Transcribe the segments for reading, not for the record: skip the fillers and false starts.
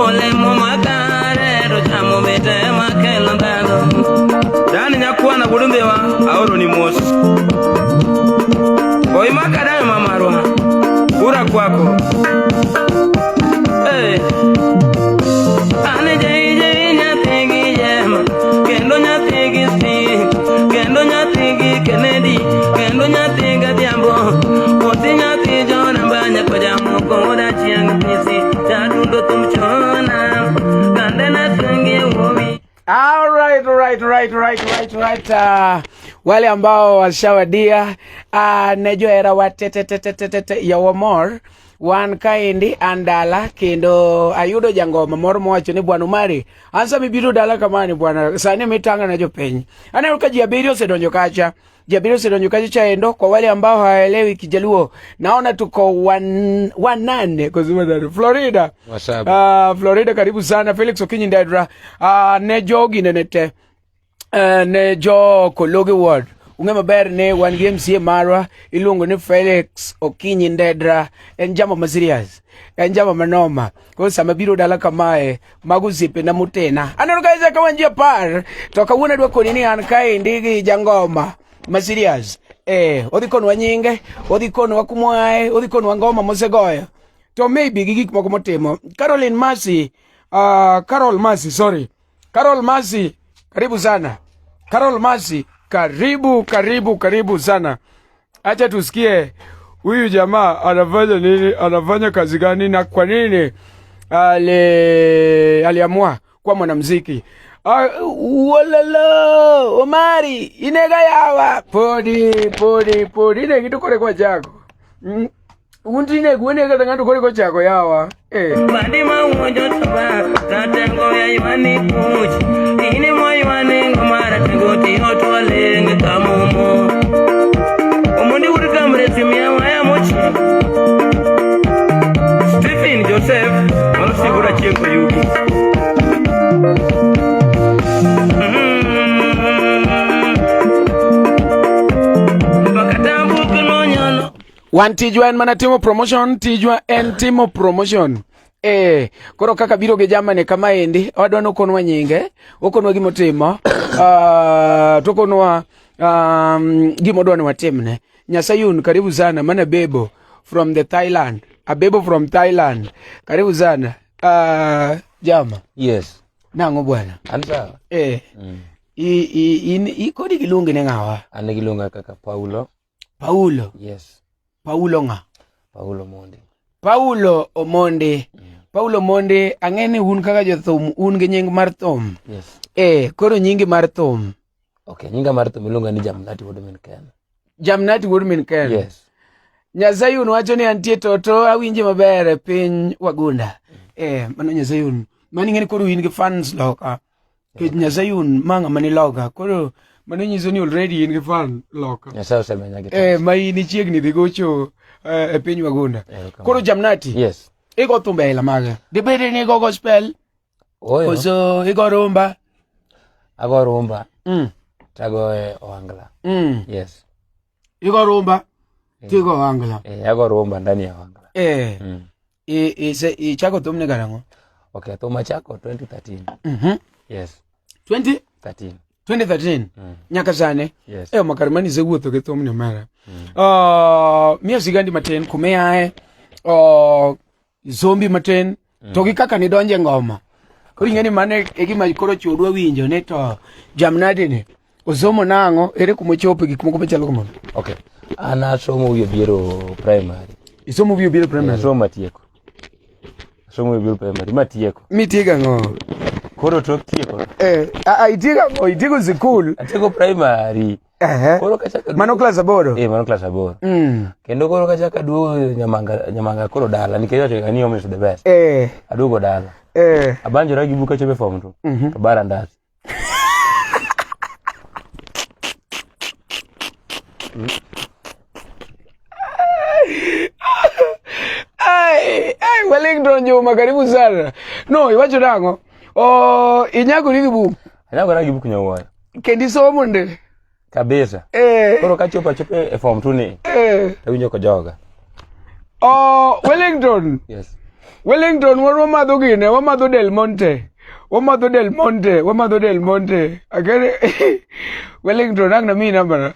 ole momakare ro chamo bete makelo ndalo dani nyakwana gudumbewa aoro ni mos oi makada mamarwa ura kwako ane jei nyatigi jema kendo nyatigi si kendo nyatigi Kennedy kendo nyatiga diambo oti nyati jona banya kwa jamu koda chiang pisi tadundo tumchona kandena tungi uomi. All right. Wale ambao washawadia nejo era watete yawamor wan kaendi andala kendo ayudo jangoma moro mowacho ni Bwana Omari ansa mibiro dala kamani bwana sani mitanga na jopeny aneno ka jiabiri osedonjo kacha chaendo. Kwa wale ambao hawaelewi Kijaluo naona tuko wanane kuzima Florida. Florida karibu sana Felix Okinyi Ndedra ne jogi nenete ne jo Kologe Ward ungema ber ne wan MCA marwa ilungo ni Felix Okinyi Ndedra en jamo masirias en jamo manoma ko sama biro dala kamae maguzipe na mutena aneno kaiza kawanjia par to kawuna dwa konini an kae ndigi jangoma masirias odhikon wanyinge odhikon wakumwae odhikon wangoma mosegoyo to maybe gigik moko motimo Carol Masi karibu sana Carol Masi karibu sana. Acha tusikie huyu jamaa anafanya nini, anafanya kazi gani na kwa nini aliamua kuwa mwanamuziki. Walala Omari inega yawa podi ine kitu kore kwa chako undine gwene kata ngando kore kwa chako yawa Madima umojo tuba katengo ya imani kuchi ine mo imani ngomara tingoti otwale ngetamumo omundi uri kamre timia waya mochi Stephen Joseph mwasigura chenko yugi Wan tijwa en mana timo promotion, tijwa en timo promotion. Koro kaka biro ge jamane kama endi, wadwano konwa nyinge, okonwa gimotimo, tokonwa gimodwano watimne. Nyasayun karibu sana, mana Bebo from the Thailand. Bebo from Thailand. Karibu sana. Jama. Yes. Nango bwana. Ansa. Kodi gilungi nengawa? Ane gilunga kaka Paulo. Paulo? Yes. Paulo nga? Paulo Monde. Paulo Omonde. Paulo Monde, angene un kaka jothum, un ge nying mar thum. Yes. Koro nyingi mar thum. Okay, nyinga mar thum ilunga ni Jamnaty Woodman Ken. Jamnaty Woodman Ken. Yes. Nyasayun wacho ni antie toto awinje maber piny Wagunda. Mano Nyasayun. Mani ngene koro in ge fans loka. Nyasayun manga mani loka. Koro mano nyiso ni already in ge fan loka. Nyasayo semenya gita. Ma ini chiegni dhi gocho piny Wagunda. Koro Jamnaty. Yes. Igo thumbela maga. Dibede ni go gospel. Oyo. Koso igo rumba. Ago rumba. Tago Ohangla. Yes. Igo rumba. Tigo Ohangla. Ago rumba ndani ya Ohangla. Chako thumne garango. Okay, thuma chako 2013. Yes. 2013. Nyaka sane. Yes. Makarimani zewuotho ge thumne mara. Mia sigandi maten kumeae. Zombi maten. Togi kaka ni donje ngoma. Kuri ngeni mane egima koro chodwa winjo ne to Jamnaty ne. Osomo nango ere kumochopo gik moko machalo kamano. Okay. Ana somo wiyo biro primary. Isomo wiyo biro primary. Somo matieko. Somo wiyo biro primary matieko. Mitiega ngo. Koro tok tieko. Itiego school. Atieko primary. Koro kachaka mano class aboro. Mano class aboro. Kendo koro kachaka duo nyamanga koro dala nikech ani omo is the best. Adugo dala. Abanjora gi buka chebe form to. To barandasi. Wellington Juma karibu sana. No, iwacho nango. Inyago nigi buku. Inyago nigi buku Nyawaya. Kendi somo nde. Kabisa. Koro kachopa chope form 2 ni. Tawinjo ko joga. Wellington. Yes. Wellington wamadho gine, wamadho Del Monte. Wamadho Del Monte. Agere Wellington ang na mi number.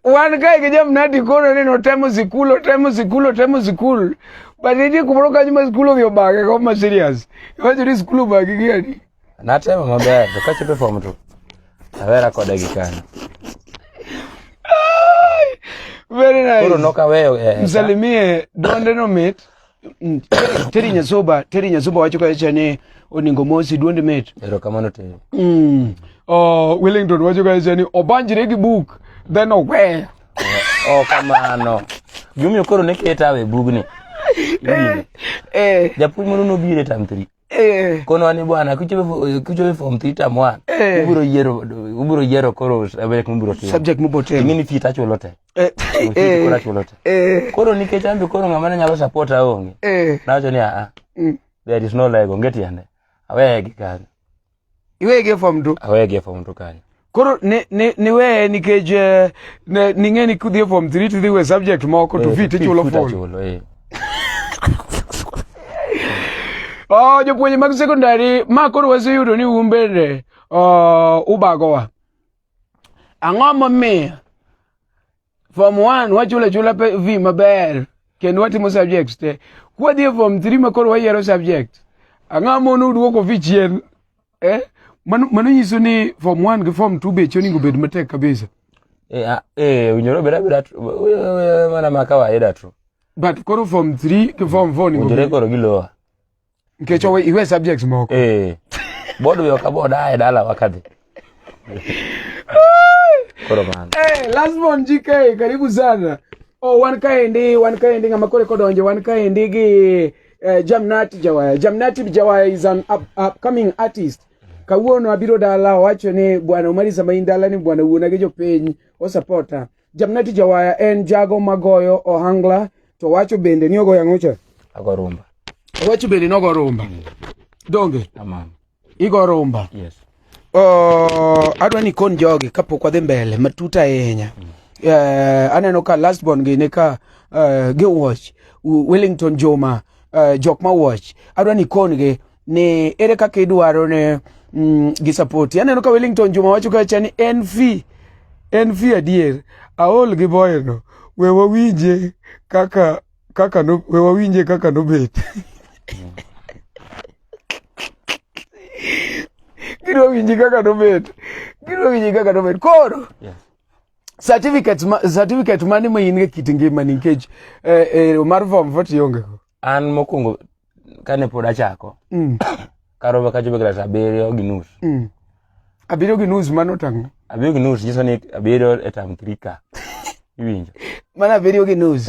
One guy ke JamNaty kono ni no temo sikulo. But ndio kubroka nyuma sikulo vyo bage kama serious. Wacho ni sikulo bage gani? Na tema maber, dokache perform tu. Avera koda gikana. Very nice. Kuro noka weyo msalimie donde no mit. Teri nyasoba wacho ka chane oningo mosi donde mit. Ero kamano te. Wellington wacho ka chane obanjire gi book then owe. Kamano. Gumi koro neketa we bugni. Japuonj mono no bire tam 3. Kono ani bwana kuchobe form 3 tam 1. Uburo yero koro abek mburo te. Subject mubote. Ngini fita cholote. Kora cholote. Koro nikech ambe koro ng'ama nyalo support aonge. Nacho ni there is no like ongeti yande. Awege kan. Iwege form 2. Awege form 2 kan. Koro ni we nikech ningeni kudhi form 3 to the subject moko to fit chulo form. Jopuonje mag secondary ma koro waseyudo ni umbere ubagowa. Ang'o momiyo form 1 wachula vi maber kendo watimo subjects te. Kwadhi form 3 ma koro wayiero subject. Ang'o mono duoko vi chien? Mano nyiso ni form 1 gi form 2 be choni gobed matek kabisa. Unyoro bera mana makawaida tu. But koro form 3 ki form 4 ni unyoro koro giloa. Nkecho iwe subjects moko. Bodo yo kaboda dala wakati. Koro man. Last one GK karibu sana. One kind ngama kore kodonje one kind gi JamNaty Jawaya. JamNaty Jawaya is an upcoming artist. Kawuono abiro dala wacho ni bwana Omari Samaindala ni bwana wuona gi jopiny o supporta. JamNaty Jawaya en jago magoyo ohangla to wacho bende ni ogoyo ang'ocha. Ago rumba. Wacho bende nogo rumba. Donge? Tamam. Igo rumba. Yes. Adwa ni kon jogi kapok wadhi mbele matuta ahinya. Aneno ka last born gi ne ka gi watch Wellington Joma jok ma watch. Adwa ni kon gi ne ere kaka idwaro ne gi support. Aneno ka Wellington Joma wacho ka chani en fee adier. Aol gi boyno. We wawinje kaka no bet. Giro winji kaka no bet. Koro. Yes. Certificate mani ma in ga kitinge mani nikech mar form 40 yonge ko. An mokungo kane pod achako. Karo ka jobe klas 7 gi nus. 7 gi nus mano tang. 7 gi nus nyiso ni 7 etam 3 ka. Iwinjo. Mana 7 gi nus.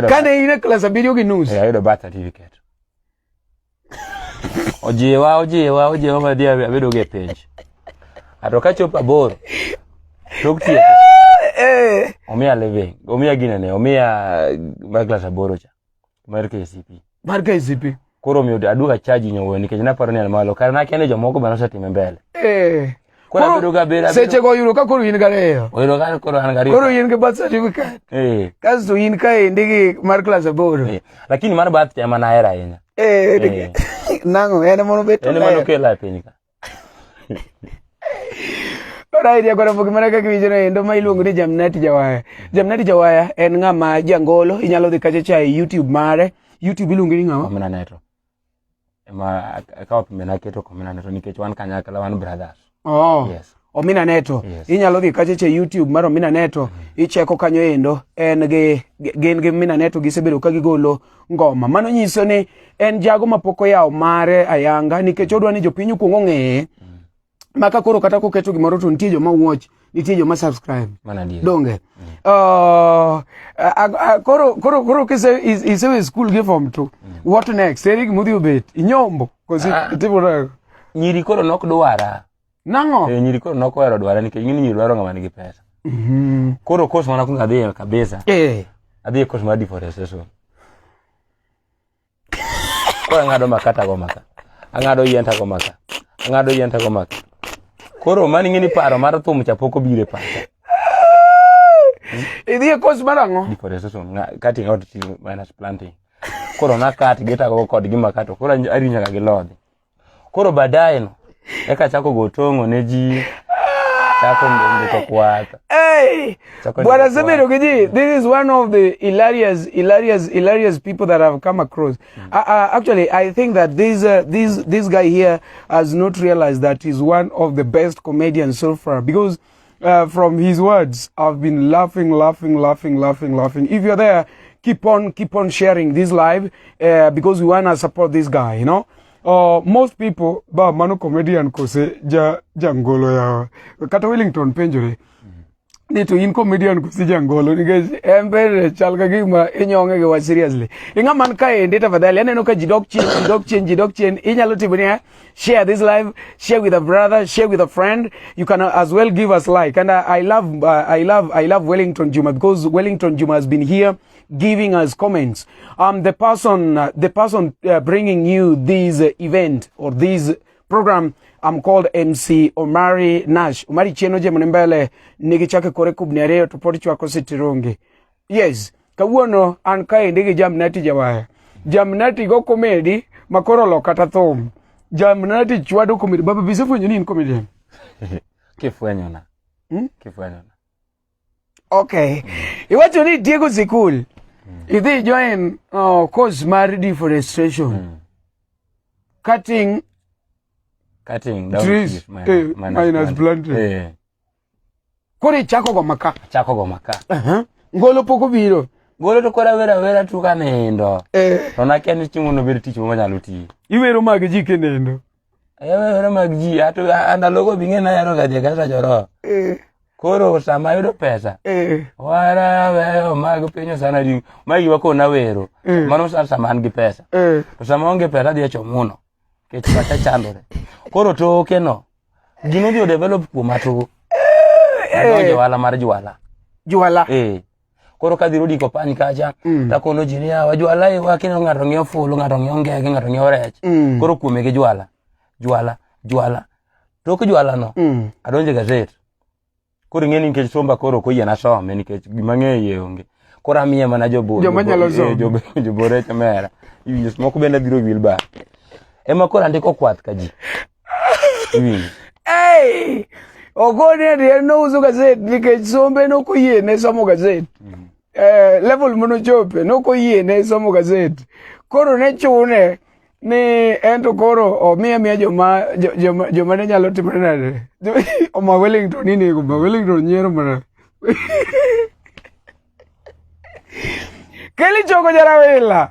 Kane ine klas 7 gi nus. Ayudo birth certificate. Ojiwa ma dia abedo ge page. Atoka chopa 8. Tok tieko. Omia leve. Omia ginene. Omia maglas 8 cha. Mar KCP. Koro mi aduka charge nyowo nikech naparo ni an malo. Kar na kene jomoko bana setime mbele. Koro abedo ga bera. Seche go yudo ka koro in gareyo. Oyudo ka koro an gareyo. Koro in ge birth certificate. Kasto in ka ndigi mar class 8. Lakini mar birth ya mana era yenya. Nango ene mono beto. Ene mono kela penyika. Ora idea kora poki mana kaka winjo endo ma iluongo ni JamNaty Jawaya. JamNaty Jawaya en ng'ama jangolo, inyalo dhi kacha cha YouTube mare. YouTube iluongo ni ng'ama? Omina Neto. Ema akawa pimena keto Omina Neto nikech wan kanyakla wan brothers. Yes. Omina Neto. Yes. Inyalo dhi kacha cha YouTube mar Omina Neto. Icheko kanyo endo en gi Omina Neto gisebedo ka gigolo ngoma. Mano nyiso ni en jago mapoko yawo mare ayanga nikech odwa ni jopiny kuongo ng'eye. Maka koro kata koketo gimoro to nitie joma watch, nitie joma subscribe. Mana dia. Donge. Koro kise isewe school gi form 2. What next? Erik mudhi obet. Inyombo. Kosi tipo na. Nyiri koro nok dwara. Nango? Nyiri koro nok wero dwara nikech ngini nyiri dwaro ng'ama nigi pesa. Koro course mana kunga dhi kabisa. Adhi course ma deforestation. Koro ngado makata go maka. Angado yenta go maka. Koro mani ngini paro mar thum cha poko bire pacha. Idhi course marango? Deforestation, cutting out minus planting. Koro na cut geta go kod gima kato. Koro arinya ga gilodhi. Koro baadaye no eka chako gotongo ne ji chako ndiko kwata. Hey! Bwana Semedo Giji, this is one of the hilarious people that I've come across. Actually, I think that this guy here has not realized that he's one of the best comedians so far, because from his words, I've been laughing. If you're there, keep on sharing this live, because we want to support this guy, you know. Most people, ba mano comedian kose jangolo ya kata Wellington penjore ni to in comedian kose jangolo because embe chalka gima inyonge ge wa seriously inga man ka ende tafadhali aneno ka jidok chen inyalo tiboni share this live, share with a brother, share with a friend. You can as well give us like, and I love Wellington Juma, because Wellington Juma has been here giving us comments. The person bringing you this event or this program, I'm called Mc Omari Nash. Omari cheno je mnembele nigi chake kore kubniareo tupoti chwako sitirongi. Yes, kawuono an kae ndigi JamNaty Jawaya. JamNaty go comedy makoro lokata thum. JamNaty chwado comedy. Baba bisefu nyoni in comedian. Kifuenyo na. Kifuenyo na. Okay. Iwacho ni Diego Zikul. If join cause mar deforestation. Cutting down trees minus planting. Kore chako go maka. Ngolo poko biro. Ngolo to kora vera tu kanendo. To nakia ni chimu no biro tich mo nyalo ti. Iwero mag ji kenendo. Wero mag ji ato andalogo binge na yaro ga de kata joro. Koro sama yudo pesa. Wara weyo mag pinyo sana di magi wako na wero. Mano sama an gi pesa. To sama onge pesa dia chomuno. Ke chata chandore. Koro to keno. Gino dio develop kuma to. Noje wala mar juala. Koro kadhiro diko pani kacha ta kono jinia wajuala e wakino ngato ngio fulu ngato ngio ngege ngato ngio rech. Koro kume ge juala. To ko juala no. Adonje gazet. Koro ngeni nikech somba koro ko yena some nikech gimang'eye onge. Koro amiye mana jobore chamera. Yus moko bende biro wilba. Ema koro andiko kwath ka ji. Hey! Ogone de no uso gazet nikech sombe no kuyiene somo gazet. Level mono chope no kuyiene somo gazet. Koro ne chune ni ento koro omiya joma ne nyalo timore nade. Oma Wellington nini kuma Wellington nyero mana. Keli Chogo Jarawela.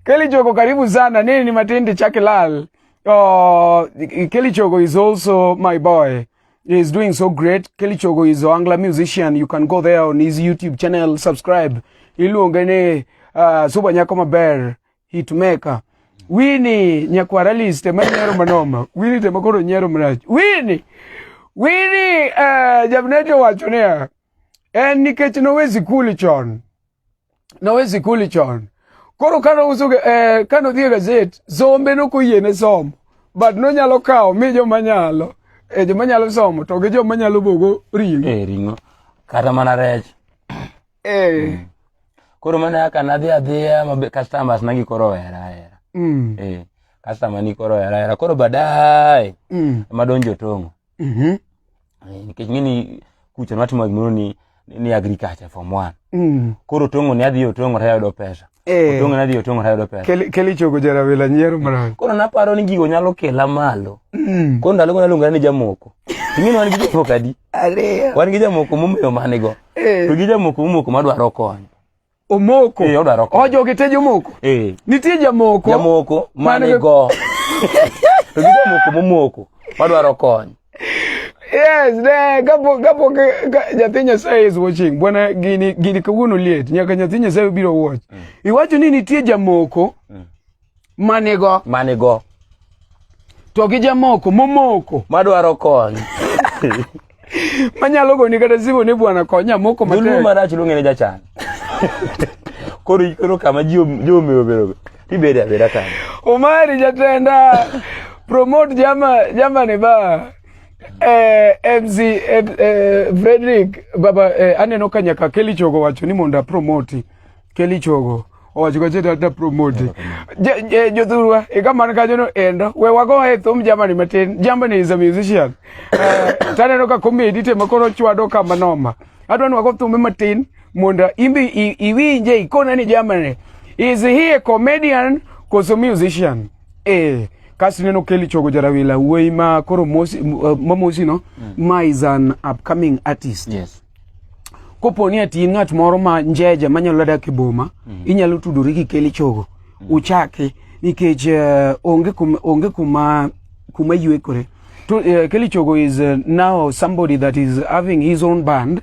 Keli Chogo karibu sana. Nini ni matindi chake lal. Keli Chogo is also my boy. He's doing so great. Keli Chogo is an Angla musician. You can go there on his YouTube channel, subscribe. Iluongene Suba Nyako Maber, hitmaker. Winnie Nyakwaralist temanyero manoma. Winnie temakoro nyero mrach. Winnie JamNaty wachonea. Nikech nowezi kuli chon. Koro kano usuge kano dhie gazet zombe no kuyiene somo. But no nyalo kao mi jomanyalo. Jomanyalo somo to ge jomanyalo bogo ringo. Ringo. Kata mana rech. Koro mana kana dhia mabe customers nangi koro era. Customer ni koro era. Koro baadaye madonjo tongo. Nikech ngini kucha natimo gimoro ni agriculture form 1. Koro tongo ni adhi otongo tayudo pesa. Otongo nadhi otongo tayudo pesa. Keli Chogo Jarawela nyero mara. Koro naparo ni gigo nyalo kela malo. Koro ndalo nalunga ni jamoko. Ngino wan gi jamoko adi? Wan gi jamoko momeyo manego. To gi jamoko momoko madwaro kony. Omoko. Odwaro kony. Ojo gite jomoko. Nitie jamoko. Jamoko manego. To gi jamoko momoko madwaro kony. Yes, gapo Nyathi Nyasaye is watching. Bwana gini kawuono liet. Nyaka Nyathi Nyasaye biro watch. Iwacho ni nitie jamoko manego. To gi jamoko momoko madwaro kony. Manyalo goni kata simu ni bwana konya moko matek. Dulu marach lungene jachan. Koro kama jomeo bero. Ibede abeda kan. Omari jatenda promote jama ne ba. MC Frederick baba aneno ka nyaka Kelly Chogo wacho ni monda promote Kelly Chogo owacho ka jeta promote jothurwa ikaman kanyo no endo we wago e thum Germany matin. Germany is a musician taneno ka comedy tema koro chwado kama noma adwani wago thum matin monda imbi iwinje ikona ni Germany is he a comedian koso musician kasi neno Kelly Chogo jarawila wuoyi ma koro mosi no ma is an upcoming artist. Yes. Kopo ni ati ng'at moro ma njeje manyalo dak e boma inyalo tudori gi Kelly Chogo uchake nikech onge kuma yuekore to Kelly Chogo is now somebody that is having his own band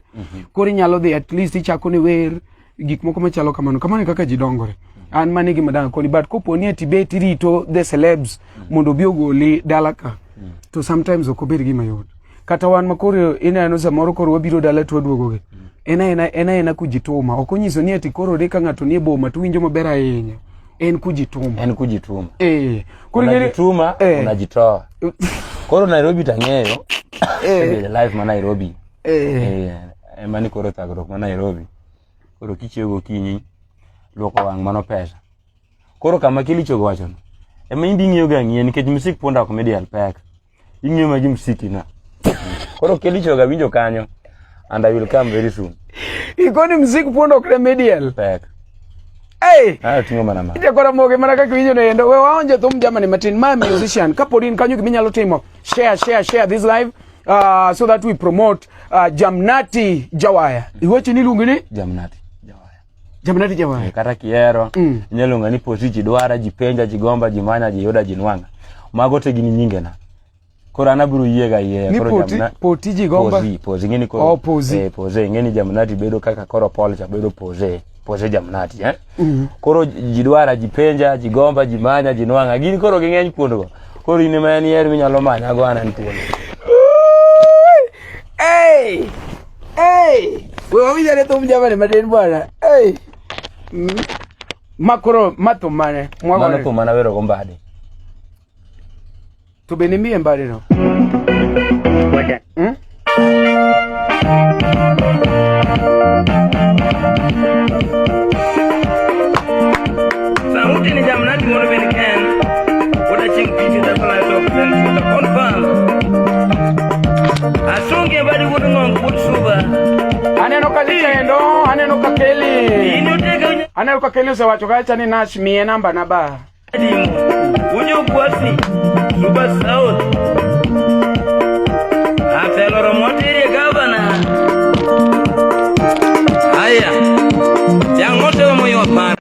koro inyalo dhi at least ichako ne wer gik moko machalo kamano kaka jidongore an manigi madanga koni but kopo ni ati beti rito the celebs mondo bi ogoli dalaka to sometimes okobed gima yot kata wan makoro ineno samoro koro wabiro dala to duogoge ena kujituma okonyiso ni ati koro de ka ngato ni boma to winjo maber ahinya en kujituma koro unajituma unajitoa koro Nairobi tang'eyo live ma Nairobi mani koro thagruok ma Nairobi koro kichego kinyi loko wang' mano pesa koro kama Kelly Chogo wacho ema indi ng'iyo ga ng'ie nikech music ponda comedian pek ing'iyo ma gi music na koro Kelly Chogo winjo kanyo and I will come very soon ikoni music ponda comedian pek tingo mana ma ije kora moge mana kaka winjo no endo we waonje thum Germany matin ma musician kapodin kanyo giminyalo timo share this live so that we promote Jamnaty Jawaya iwachi ni lungi ni Jamnaty Jawaya kata kiero inyalo ngani posi jidwara jipenja jigomba jimanya jiyoda jinwanga mago te gini nyinge na koro anaburu yega koro poti jigomba posi ngini koro pose ngeni Jamnaty bedo kaka koro Paul cha bedo pose Jamnaty koro jidwara jipenja jigomba jimanya jinwanga gini koro gingeny kuondo koro ine mani yer minyalo manya go anan tuono we wawinjane thum Germany matin bwana makoro mathum mane mano thum mana wero go mbade to bende miye mbade no sauti ni Jamnaty mondo bende ken oda ching piti da fala do ken to confirm asunge badi wudu ngong put suba aneno ka litendo aneno ka Kelly sewacho kacha ni Nash miye namba na ba unyo kwasi suba south after motiri governor aya jangoto moyo para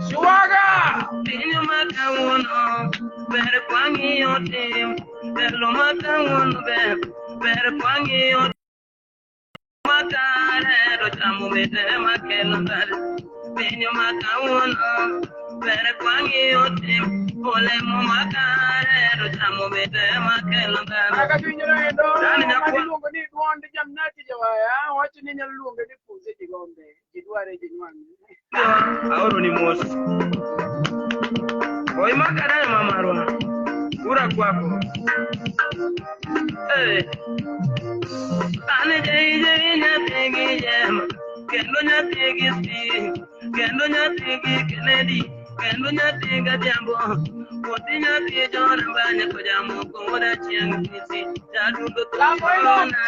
Suwaga Tinyo makawono ber kwangi yote Berlo makawono ber kwangi yote Makare do chamu mete makelo dare Tinyo makawono ber kwangi yote Ole mo makare do chamu mete makelo dare Aga tunyoro endo luongo ni duond Jamnaty Jawaya wacho ni nyalo luongo ni puse jigombe jidware jinwangi Aoro ni mos Oi makara mamarwa Kura kwako Ane jeije nyategi jema Kendo nyategi si Kendo nyategi Kennedy Kendo nyategi jambo Koti nyategi jora banya kujamo Komoda chiang nisi Jadugo tuliona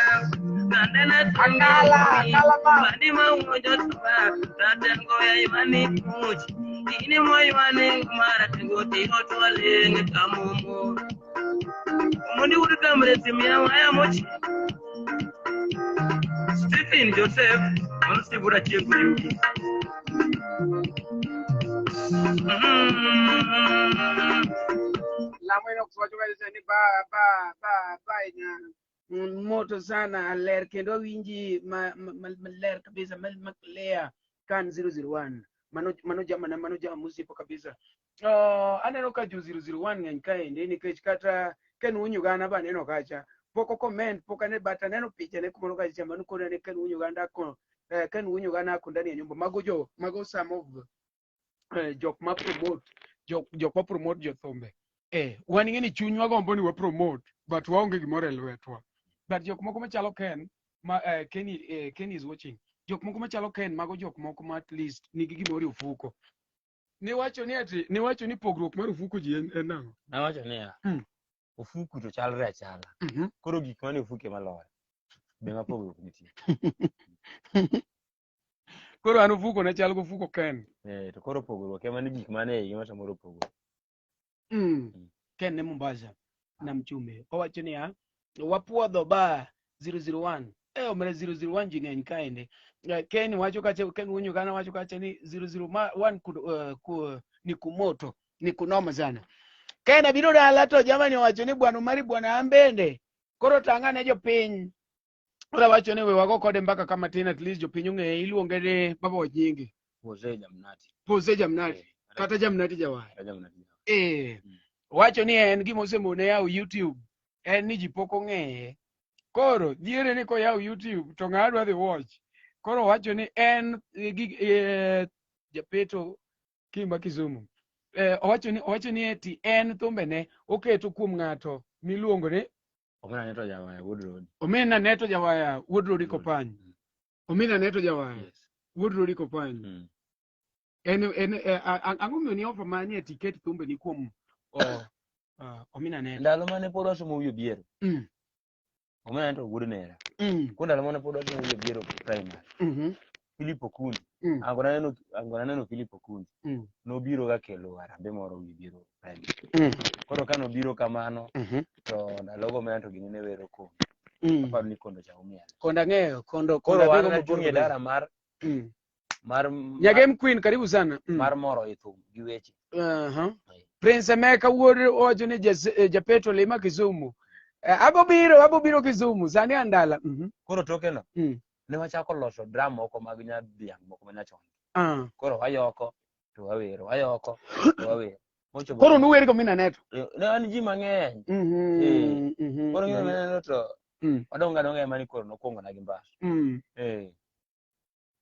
Kandena tungi Badi maujo tuba Ratengo ya imani muchi Ini moyo wane kumara tingoti otwale ngekamumo Mundi uruka mresi waya mochi Stephen Joseph Msibura chieku yuki La mweno kuwachoka ni ba ina moto sana ler kendo winji maler kabisa maklea kan 001 mano jama musipo kabisa aneno ka ju 001 ng'eny kaendi nikech kata ken unyugana ba neno kacha poko comment poka ne bata neno picha ne kumoro ka chama no kone ken Uganda ko ken Uganda ko ndani ya nyumba mago some of jok ma promote jok ma promote jo thombe wan ngeni chunywa gombo ni wa promote but waonge gimoro e lwetwa but jok moko machalo Ken ma Ken is watching jok moko machalo Ken mago jok moko ma at least nigi gimoro e ofuko ni wacho ni pogruok mar ofuko ji en nang'o na wacho ni ofuku to chalre achala koro gik mane ofuke maloyo be ma pogruok nitie koro an ofuko na chal go ofuko Ken to koro pogruok ema ni gik mane e gima samoro pogruok Ken ne Mombasa na mchume owacho ni wapuodho ba 001 omere 001 ji ng'eny kaende Ken wacho kacha Ken Uganda wacho kacha ni 001 ni kumoto ni kunoma sana Ken abiro dala to jamani wacho ni bwana Omari bwana ambende koro tanga ne jopiny ora wacho ni we wago kode mbaka kama tin at least jopiny ong'e iluonge ne baba wajingi Pose Jamnaty kata Jamnaty Jawaya wacho ni en gima osemone yawo YouTube en ni ji pok ong'eye koro diere ni koyawo YouTube to ng'a dwa dhi watch koro wacho ni en japeto Kimba Kisumu owacho ni eti en thumbene oketo kuom ng'ato miluongo ni Omena Neto Jawaya Woodroad Kopany Omena Neto Jawaya Woodroad Kopany en ang'o miyo ni ofa manie tiket thumbeni kuom Omena Neto ndalo mane pod wasomo wiyo biero Omena Neto wuod nera ko ndalo mane pod wasomo wiyo biero primary Philip Okundi angona neno Philip Okundi nobiro ga kelo arambe moro wiyo biero primary koro kano biro kamano to ndalogo Omena Neto gini ne wero ko aparo ni kondo cha umiel konda ng'eyo kondo bego mabor e dara mar Nyagem Queen karibu sana mar moro e thum gi weche Prince Emeka wuod owacho ni japeto lima Kisumu abobiro Kisumu sani andala koro toke no ne wachako loso drum moko mag nyadhiang' moko manyachon koro wayoko to wawero koro nuwer go Omena Neto ne an ji mang'eny koro Omena Neto to wadonga ema ni koro nokuongo na gi mbas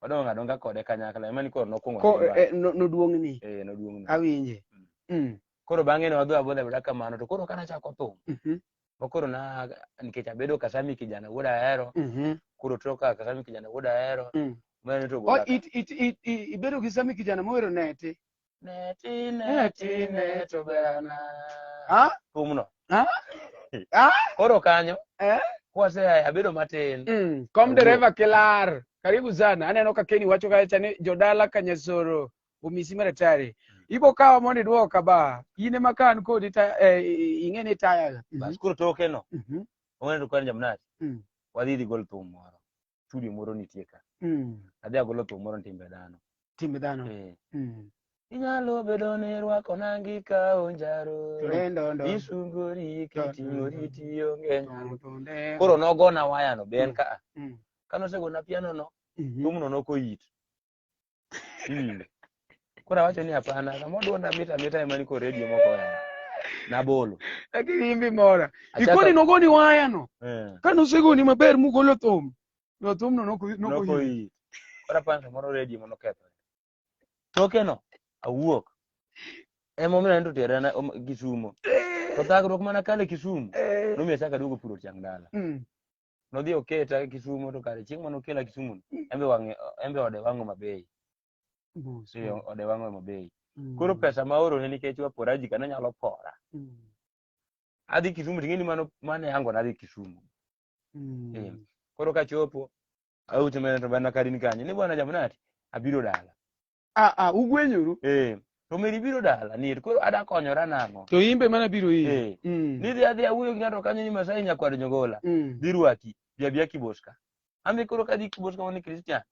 wadonga kode kanyakla ema ni koro nokuongo noduong'ni noduong'ni awinje koro bang'e ne wadhi abodha kamano to koro kana chako thum koro nikech abedo Kasami kijana wuod ahero koro toka Kasami kijana wuod ahero Omena Neto gola ibedo gi Sami kijana mowero neti Neto bana thumno koro kanyo kwase abedo matin kom dereva Kilar karibu sana aneno ka Keni wacho kacha ni jodala Kanyasoro omisi maratari ibo kawa mondi duoka ba ine makan kodi ing'eni taya bas koro toke no Omena Neto kan Jamnaty wadhi gol thum moro studio moro nitie ka adhi agolo thum moro timbe dhano inyalo bedo ni rwako nangi ka onjaro isungori kiting'ori tionge koro nogona waya no ben ka kanosegona piano no thumno nokoyit koro wacho ni hapana samodwonda mita ema ni ko radio moko nabolo akimbi mora ikoni nogoni waya no kanosegoni maber mugolo thum no thumno nokoyit koro pan samoro radio monokethore toke no awuok ema Omena Neto tera Kisumu to thagruok mana kale Kisumu nomiyo chaka duogo puro tiang' dala nodhi oketa Kisumu to kare chieng' manokela Kisumu embe ode wang'o mabei ode wang'o mabei koro pesa maoro ne nikech waporaji kana nyalo pora adhi Kisumu ting'eni mane yango nadhi Kisumu koro kachopo auti Omena Neto bana karini kanyo ni bwana Jamnaty abiro dala ugwenyoru to meri biro dala nir koro ada konyora nang'o to imbe mana biro yi nidhi adhi awuoyo gi ng'ato kanyo ni Masai nyakwar Nyogola dhi rwaki biabia Kiboska ambe koro kadhi Kiboska mani Kristian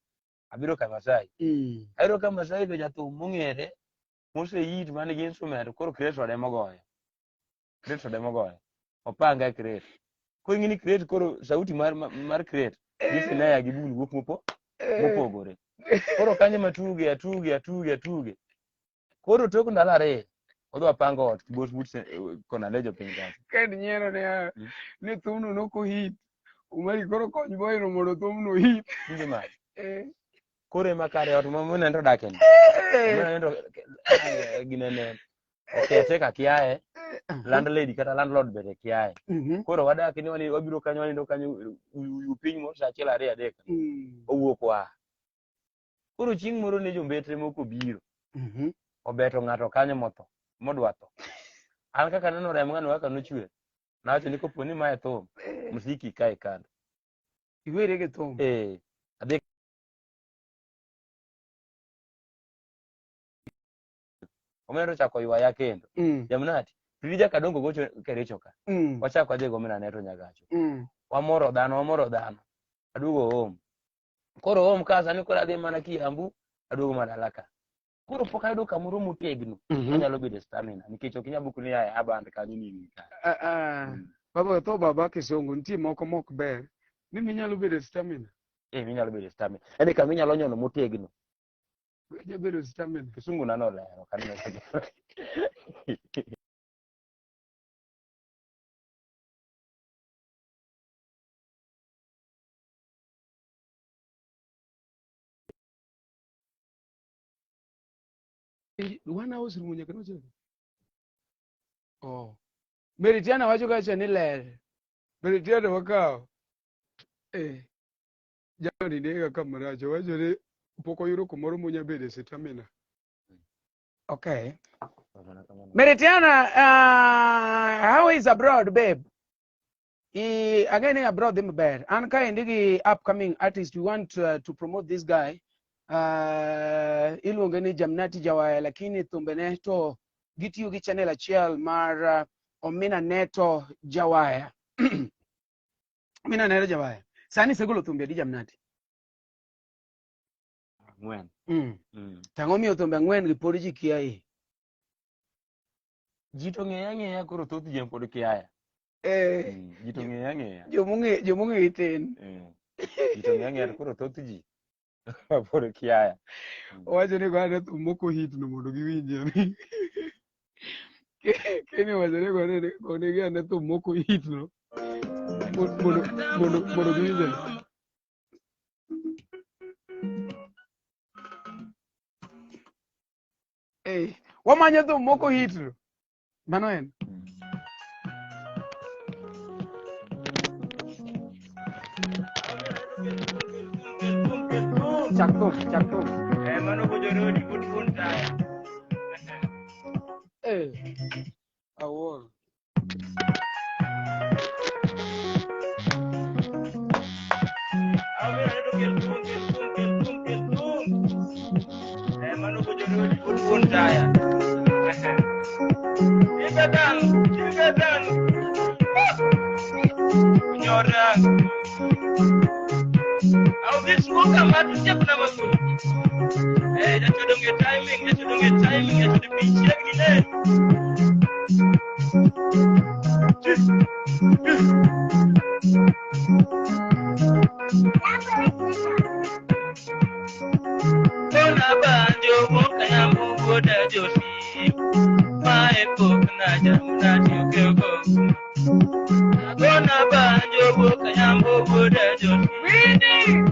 abiro ka Masai ayro ka Masai be jathum mong'ere moseyit mane gi instrument koro kreto ode mogoyo opanga kreto koro ing'ini kreto koro sauti mar kreto gi sinaya gi bul wuok mopogore koro kanyo matuge koro tok ndalo ariyo Odwa pango ot bus kona lejo piny kacha. Ken nyiero ne thumno noko hit. Umari koro kony boyno mondo thumno hit. Inge ma. Kore makare ot monendo daken. Monendo ginene. Okete ka kiae. Landlady kata landlord bere kiae. Koro wadak ni wani wabiro kanyo wani ndo kanyo upiny mo sa achiel ariyo adek. Owuok wa. Koro chieng' moro ne jombetre moko biro. Obeto ng'ato kanyo motho. Modwa tho. An kaka neno remo ng'ano kaka nochwe. Nawacho ni kopo ni mae thum. Musiki kae kando. Iwere ge thum. Adek. Omeno chako ywaya kendo. Jamnati. Pilija kadongo gocho kerecho ka. Wachako adhi gomena neto nyagacho. Wamoro dhano. Adugo home. Koro home kasa ni kora adhi mana Kiambu. Adugo mana Laka. Koro pok ayudo kamoro motegno. Anyalo bedo stamina. Nikech ok inyal buko ni ae aband kanyo ni. Baba to baba Kisongo nitie moko mok ber. Ni minyalo bedo stamina. Minyalo bedo stamina. Ene kama inyalo nyono motegno. Inyalo bedo stamina. Kisungu nano lero kanyo. Wana usiru nyaka noche. Meritiana wacho kacha ni ler. Meritiana wakao. Jano ni nega kamaracho wacho ni poko yuro kumoro munya bede stamina. Okay. Meritiana, how is abroad, babe? Again, abroad, them bad. And kind of the upcoming artist, we want to promote this guy. Ilungeni Jamnaty Jawaya, lakini tumbene to gitiyo gi channel achiel mar Omina Neto Jawaya. Omina Neto Jawaya. Sani segolo tumbe di Jamnaty. Ngwen. Tango miyo tumbe ngwen gi pod ji kiai. Jito ng'eya koro thoth ji pod kiaya. Jito ng'eya. Jomunge itin. Jito ng'eya koro thoth ji pod kiaya. Wacho ni kwa thum moko hit no mondo giwinje. Keni wacho ni kwa ne thum moko hit no mondo giwinje. Wamanyo thum moko hit no. Mano en. Chaktum. Mano bojorodi good taya. Awol. Mano bojorodi good taya. Ibedan. Nyorang. I'll be smoke a mat to check number 2. That you don't get timing, that you have to be checking it. Kona banjo moka ya mungu da josi. Mae kokna Jamnaty ukeko. Kona banjo moka ya mungu da josi.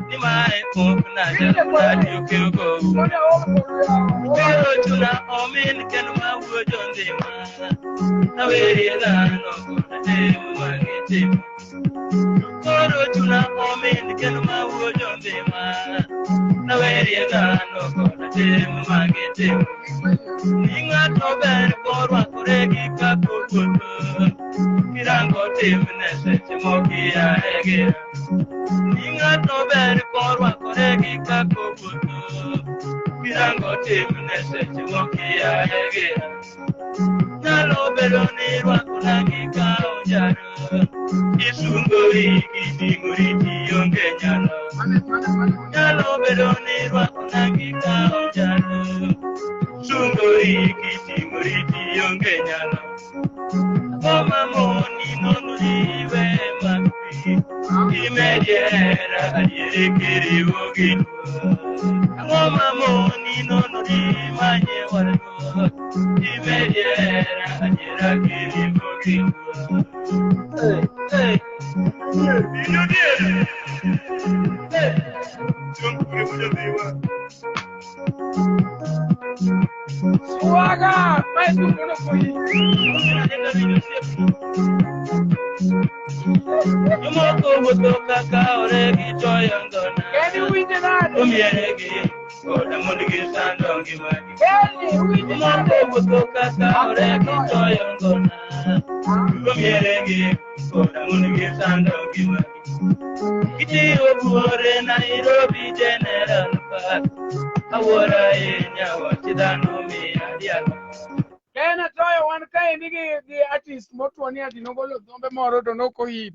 Ni mae kokna Jamnaty ukeko. Koro tuna omin kenu mawo jonde mana. Naweri lano kuna temu magete. Koro tuna omin kenu mawo jonde mana. Naweri lano kuna temu magete. Ninga tober porwa kuregi kakukutu. Kirango temu nese chimoki ya ege. Ninga tober porwa kuregi kakukutu. Kirango temu nese chimoki ya ege. Nalo beloni rwakunagi kao jaro. Isungo iki muriti yonge nyalo. Nalo beloni rwakunagi kao jaro. Sungo iki muriti yonge nyalo. Oma moni nonuriwe makpi. Imediera ayekiri wogi. Oma moni nonuri manye wargo. Swaga, vai tu kono koi. Yomoko motoka kaore kitoyongona. Keni winje nade. Umierege, koda mondigi sandongi magi. Keni winje nade. Yomoko motoka kaore kitoyongona. Umierege, koda mondigi sandongi magi. Kitiyo buore Nairobi General Park. Awora yenyawa chidano miya dialo. Kena toyo wan kae nigi artist motwoni ati nogolo dhombe moro to noko hit.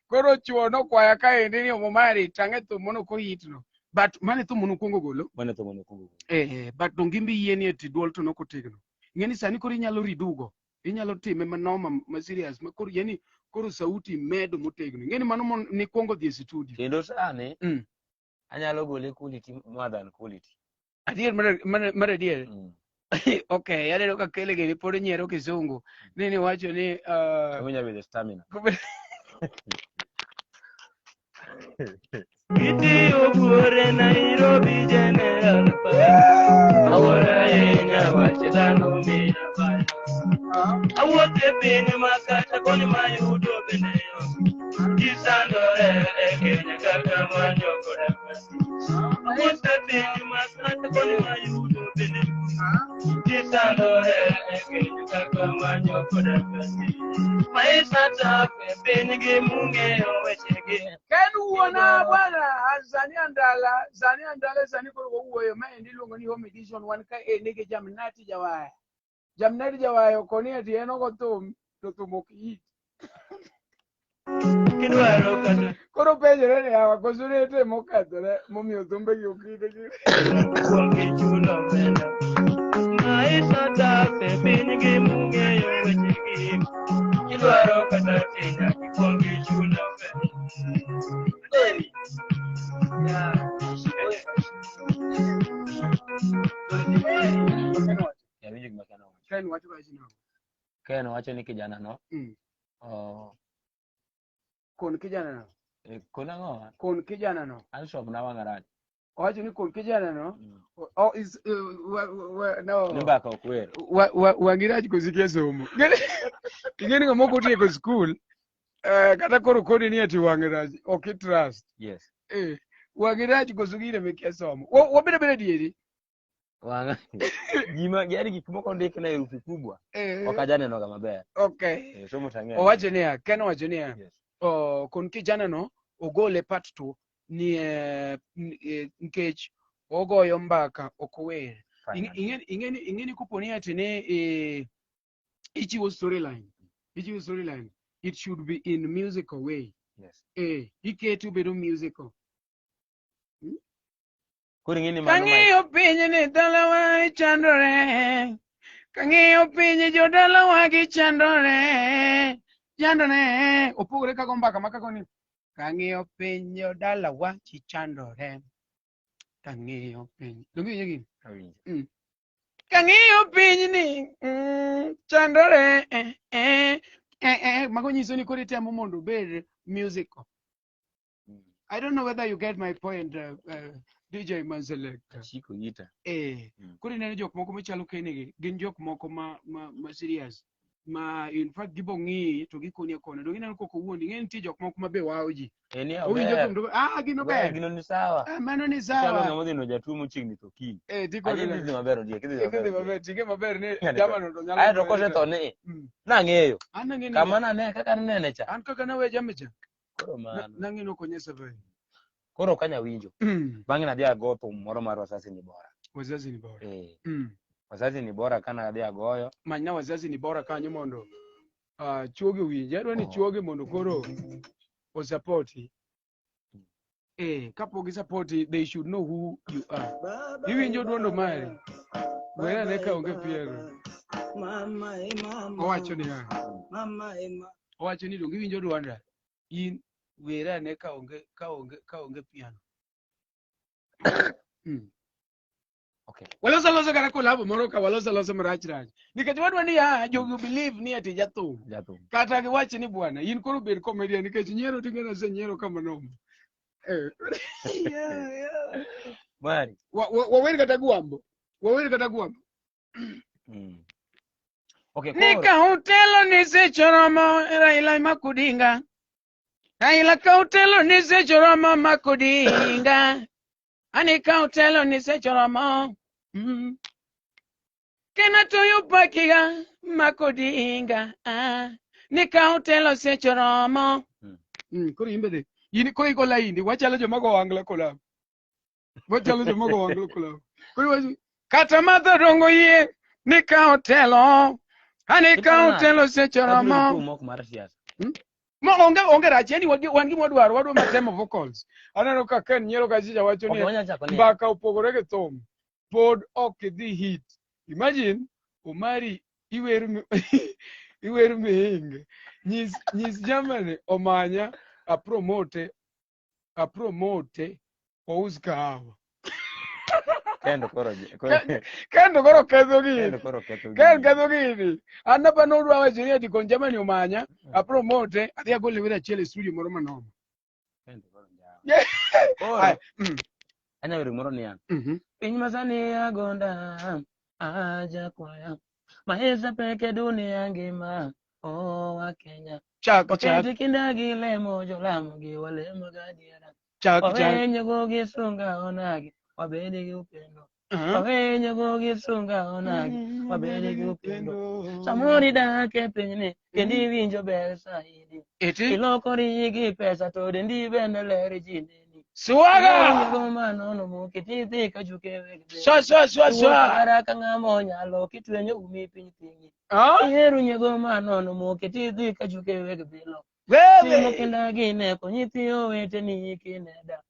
Koro chuo nokwaya kae ni Omari tange thum monoko hit no. But mane thum monokwongo golo? Mane thum monokwongo golo. But dongimbi yieni ati duol to nokotegno. Ngeni sani koro inyalo ridugo. Inyalo time manoma ma serious ma koro yani koro sauti medo motegno. Ngeni mano ni kwongo dhi studio. Kendo sani anyalo gole quality more than quality. Adier mara adier. Okay, yale loka kele gini pori nyero kizungu. Nini wacho ni Kwenye with the stamina. Kiti obure Nairobi General Park. Awora yenya wachidano miya baya. Awote pini makata koni mayudo beneyo. Kisandore Kenya kaka manyokora. Awote pini makata koni mayudo beneyo. Kisandore Kenya kaka manyokora. Maisha tape penige mungeyo wechege. Kenu uona bwana zani andala zani koro uwoyo maendi luongo ni home edition wan ka nige jamnati jawaya. Jamnati jawaya okoni ati enogo thum to thum ok hit. Kidwaro kata. Koro penjore ni hawa kosurete mokadhore momiyo thumbe gi ok hit. Kuongi chulo menda. Maisha tape penige mungeyo wechege. Kidwaro kata tinya kuongi chulo menda. Ken wacho ni kijana no. Kon kijana no. Kon ang'o? Kon kijana no. Anshop na wangarani. Wacho ni kon kijana no. Is no. Nimbaka okwero. Wangiraj kusikia somo. Ngeni ngomoko tieko school. Kata koro kodi ni ati wangiraj ok trust. Yes. Wangiraj kusugire mekia somo. Wabere dieri. Wanga. Gima gari gikmoko ndike na herufi kubwa. Okajane no kama maber. Okay. Somo tang'e. Owacho niya, Ken owacho niya. Yes. Kon kijana no ogole part 2 ni nkech ogoyo mbaka okwer. Ingeni kuponi ati ne ichiwo storyline. It should be in musical way. Yes. Iketu bedo musical. Kuri ngini mano mai. Kangiyo pinye ni dalawa chandore. Kangiyo pinye jo dalawa gi chandore. Chandore. Opogore kako mbaka makako ni. Kangiyo pinye dalawa chi chandore. Kangiyo pinye. Dongi yegi. Kangiyo pinye ni chandore. Mako nyiso ni kuri temo mondo bed musical. I don't know whether you get my point, DJ Manselect. Chiko yita. Kuri nene jok moko machalo kenegi, gin jok moko ma serious. Ma in fact gibo ngi to gikoni akona. Do gineno koko wuondi, ngeni ti jok moko mabe waoji. Eni gino ber. Gino ni sawa. Mano ni sawa. Chalo ngamo dino jatu mochigni to kiny. Tiko ni dhi maber odie, kidhi maber. Tige maber ne jamano to nyalo. Ai to kose to ni. Nang'eyo. An nang'eni. Kama nane kaka nene cha. An kaka nawe jamecha. Koro mano. Nang'eno konyesa bai. Koro kanya winjo. Bang'e nadhi ago thum moro mar Wazazi ni Bora. Wazazi ni Bora. Wazazi ni Bora kana adhi agoyo. Manya Wazazi ni Bora kanyo mondo chuogi winje. Adwa ni chuogi mondo koro o support. Kapo gi support, they should know who you are. Iwinjo duondo mari. Wera neka onge piero. Mama. Owacho ni ha. Mama. Owacho ni dongi winjo duonda. In wera neka onge piano. Okay. Waloso kara collab moro ka waloso marach. Nikech wadwa ni you believe ni ati jathum. Kata giwachi ni bwana in koro bed comedian nikech nyiero tingena se nyiero kama nomo. Mari. Wawer kata guambo. Okay, Nika hotelo ni se choromo Raila makudinga. Raila ka hotelo ni se choromo makudinga. Anika hotelo ni se choromo. Kena toyo pakiga makudinga. Nika hotelo se choromo. Kuri imbede. Yini koi kola indi wachalo joma go angla kola. Kuri wachi kata madho rongo ye nika hotelo. Anika hotelo se choromo. Mo onge rachi yani wan gi wadwaro matemo vocals. Aneno ka Ken nyiero ka chicha wacho ni mbaka opogore gi thum. Pod ok dhi hit. Imagine Omari iwer mihinga. Nyis Germany omanya a promote ous kahawa. Kendo koro ketho gini. Anapa nodwa wacho ni ati kon Germany omanya a promote adhi agole weda chiele studio moro manomo. Kendo koro anya wero moro ni an. Piny masani agonda aja kwaya. Maisha peke dunia ngima wa Kenya. Chak. Kinda gile mojo lamo gi walemo gadiera. Chak. Wawenye gogi sunga onagi wabede gi upendo. Wawenye gogi sunga onagi wabede gi upendo. Samori dake pinyni kendi winjo ber saidi. Ilokori gi pesa to dendi bende leri jindeni. Swaga. Goma no mukiti ka juke. Swa. Ara kanga monya lo kitwenyo umi pinyi. Yeru nyegoma no mukiti ka juke wege bilo. Timo kinda gine ko nyitio wete ni kineda.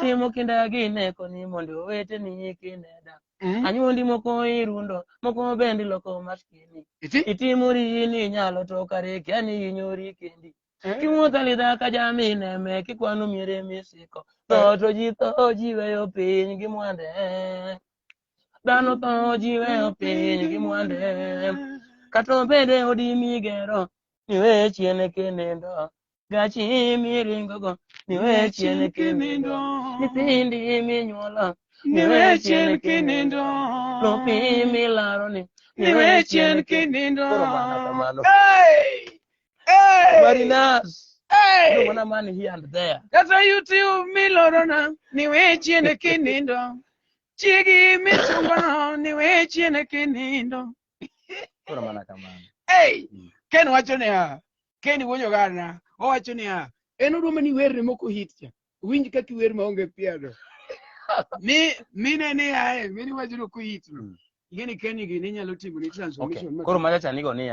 Timo kinda gine ko ni mondo wete ni kineda. Anyundi moko irundo, moko bendi loko maskini. Itimuri ni nyalo to kare kyani inyori kendi. Kimuta lida kajamine me kikwanu mire misiko. To jiwe yo piny gi mwande. Dano to jiwe yo piny gi mwande. Kato bede odi migero. Niwe chiene kenendo. Gachi miringo go. Niwe chiene kenendo. Nitindi minyuola. Niwe chiene kenendo. Lopi milaro ni. Niwe chiene kenendo. Marinash. No one man here and there. That's why you tell me, Lorona. Niwe chiene kenendo. Chigi misungo. Niwe chiene kenendo. Hey! Ken wacho ni Ken wuoyo gana. O wacho ni en oduma ni wer moko hit cha. Winj kaka wer maonge piano. Mini wacho ni ko hit. Igeni Ken gini nyalo timo ni transformation. Okay. Koro macha nigo ni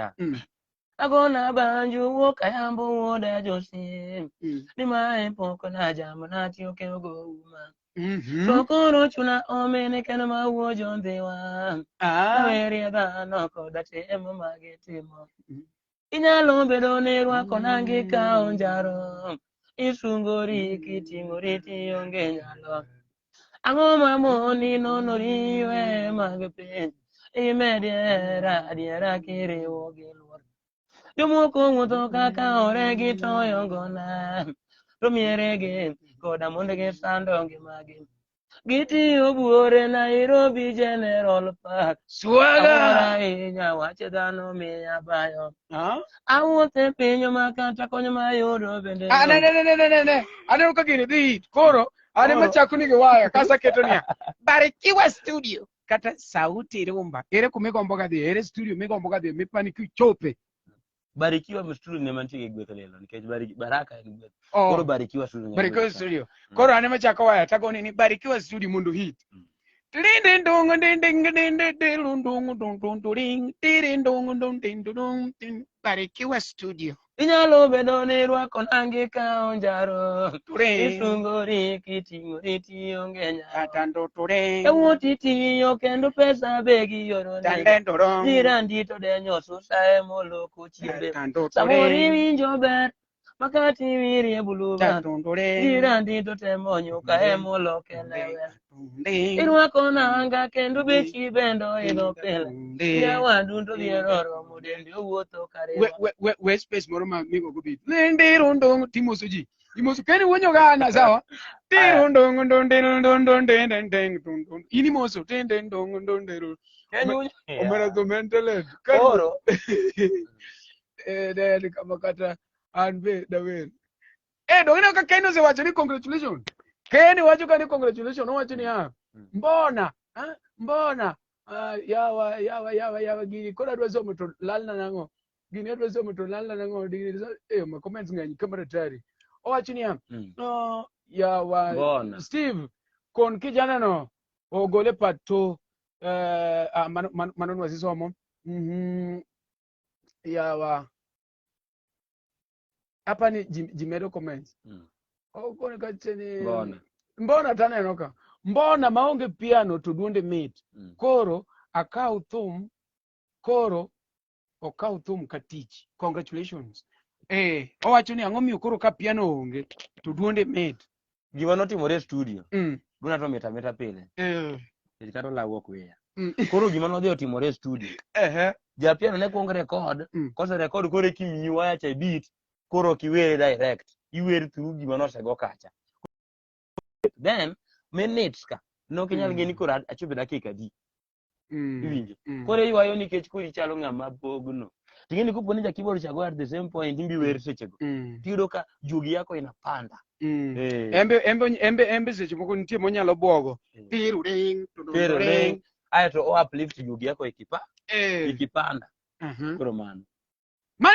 Agona banju woka yambo woda josi. Ni mae poko na JamNaty oke ogo uma. Sokoro chuna omene kena mawo jondewa. Aweri dhano koda temo magetimo. Inyalo bedo ne rwako nangi ka onjaro. Isungori kitingori tionge nyalo. Ang'o mamoni nonoriwe magpiny. Imediera diera kiriwo gi luor. Jomoko wuotho kaka oregi toyo ngona. Romieregi koda mondegi sando ngimagi. Gitiyo buore Nairobi General Park. Swaga. Inya wache dhano miya bayo. Awuothe pinyo makata konyo mayudo bende. Ne. Aneno ka gini dhi hit. Koro ane machako ni Jawaya kasa keto niya. Barikiwa studio. Kata sauti rumba. Ere kumigombo gadhi. Ere studio migombo gadhi. Mipani kichope. Barikiwa mstudio ne mantie gi gwetho lelo nikech baraka en gwetho. Koro Barikiwa studio. Barikiwa studio. Koro ane machako waya tagoni ni Barikiwa studio mundo hit. Barikiwa studio. Inyalo bedo ni rwako nangi ka onjaro. Isungori kitingori tionge nyalo. Ewuoti tiyo kendo pesa begi yoro ne. Nirandito denyo susae moloko chiembe. Samori winjo ber. makati wiri buluba girandi to temo nyuka emolo kelewe irwako nanga kendo bechi bendo ilo pele nyawandu ndo bieroro mudendi owuotho karewa we space moro ma migo go bit ndiro timoso ji imoso keni wonyo gana sawa ndiro ndong ini moso ndong omera to mentale oro de kama kata anbe dawen dongina ka keno se wacho ni congratulations keni wacho ka ni congratulations no wacho ni mbona yawa gini koda dwa somo to lalna nango gini dwa somo to lalna nango digi ma comments ngani kamera tari owacho ni no yawa mbona Steve kon kijana no ogole pato manon wasisomo yawa hapa ni jimedo comments okone kacheni mbona taneno ka mbona maonge piano to duonde mit koro akaw thum katich congratulations owacho ni ang'o miyo koro ka piano onge to duonde mit gima notimore studio duna to meta pile kata lawuok weya koro gima nodhi otimore studio ja piano ne kuong record kose record koro kimiyi waya cha beat koro kiwere direct iwer through gima nosego kacha then minutes ka nokinyal geni koro achope dakika di iwinjo koro ywayo nikech koro ichalo ng'ama bogno tingeni kuponi ja keyboard chago at the same point imbi wer sechego tiyudo ka jugi yako inapanda embe seche moko nitie monyalo bwogo ring aeto o uplift jugi yako ikipanda koro mano